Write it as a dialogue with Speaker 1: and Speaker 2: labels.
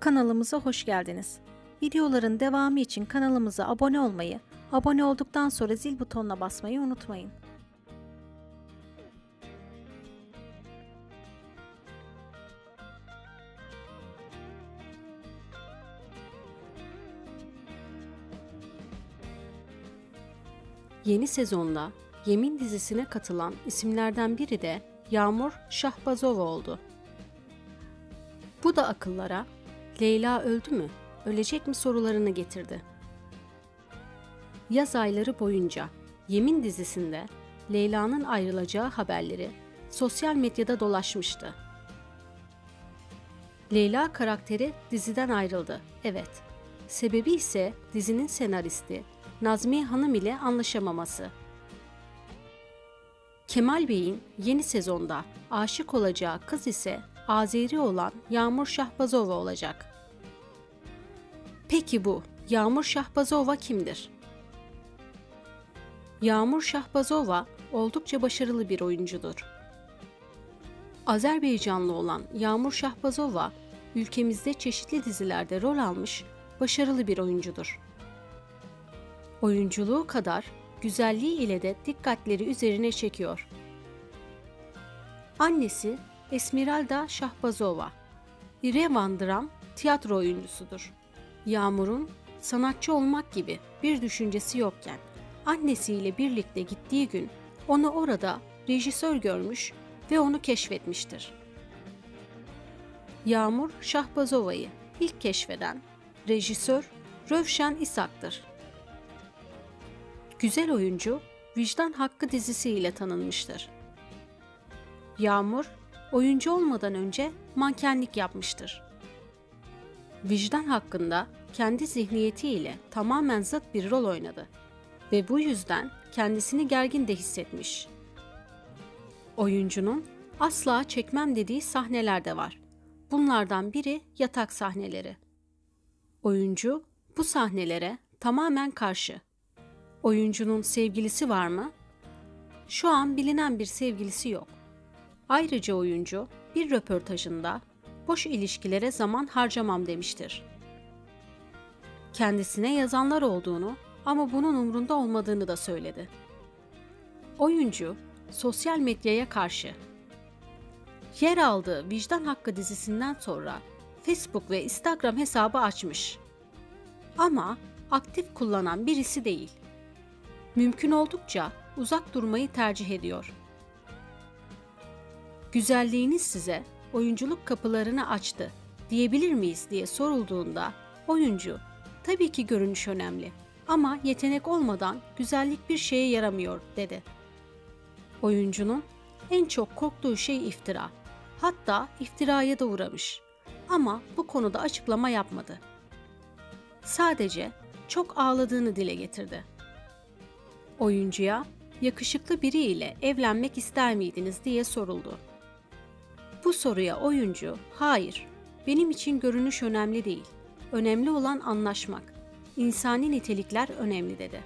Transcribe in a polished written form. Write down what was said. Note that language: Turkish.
Speaker 1: Kanalımıza hoş geldiniz. Videoların devamı için kanalımıza abone olmayı, abone olduktan sonra zil butonuna basmayı unutmayın.
Speaker 2: Yeni sezonda Yemin dizisine katılan isimlerden biri de Yağmur Şahbazova oldu. Bu da akıllara Leyla öldü mü, ölecek mi sorularını getirdi. Yaz ayları boyunca Yemin dizisinde Leyla'nın ayrılacağı haberleri sosyal medyada dolaşmıştı. Leyla karakteri diziden ayrıldı, evet. Sebebi ise dizinin senaristi Nazmiye Hanım ile anlaşamaması. Kemal Bey'in yeni sezonda aşık olacağı kız ise Azeri olan Yağmur Şahbazova olacak. Peki bu Yağmur Şahbazova kimdir? Yağmur Şahbazova oldukça başarılı bir oyuncudur. Azerbaycanlı olan Yağmur Şahbazova, ülkemizde çeşitli dizilerde rol almış başarılı bir oyuncudur. Oyunculuğu kadar güzelliği ile de dikkatleri üzerine çekiyor. Annesi Esmeralda Şahbazova, İrevan dram tiyatro oyuncusudur. Yağmur'un sanatçı olmak gibi bir düşüncesi yokken annesiyle birlikte gittiği gün onu orada rejisör görmüş ve onu keşfetmiştir. Yağmur Şahbazova'yı ilk keşfeden rejisör Rövşen İshak'tır. Güzel oyuncu Vicdan Hakkı dizisiyle tanınmıştır. Yağmur, oyuncu olmadan önce mankenlik yapmıştır. Vicdan Hakkı'nda kendi zihniyetiyle tamamen zıt bir rol oynadı ve bu yüzden kendisini gergin de hissetmiş. Oyuncunun asla çekmem dediği sahneler de var. Bunlardan biri yatak sahneleri. Oyuncu bu sahnelere tamamen karşı. Oyuncunun sevgilisi var mı? Şu an bilinen bir sevgilisi yok. Ayrıca oyuncu bir röportajında boş ilişkilere zaman harcamam demiştir. Kendisine yazanlar olduğunu ama bunun umrunda olmadığını da söyledi. Oyuncu sosyal medyaya karşı. Yer aldığı Vicdan Hakkı dizisinden sonra Facebook ve Instagram hesabı açmış. Ama aktif kullanan birisi değil. Mümkün oldukça uzak durmayı tercih ediyor. Güzelliğiniz size oyunculuk kapılarını açtı diyebilir miyiz diye sorulduğunda oyuncu, tabii ki görünüş önemli ama yetenek olmadan güzellik bir şeye yaramıyor dedi. Oyuncunun en çok korktuğu şey iftira. Hatta iftiraya da uğramış. Ama bu konuda açıklama yapmadı. Sadece çok ağladığını dile getirdi. Oyuncuya yakışıklı biriyle evlenmek ister miydiniz diye soruldu. Bu soruya oyuncu, hayır, benim için görünüş önemli değil. Önemli olan anlaşmak. İnsani nitelikler önemli dedi.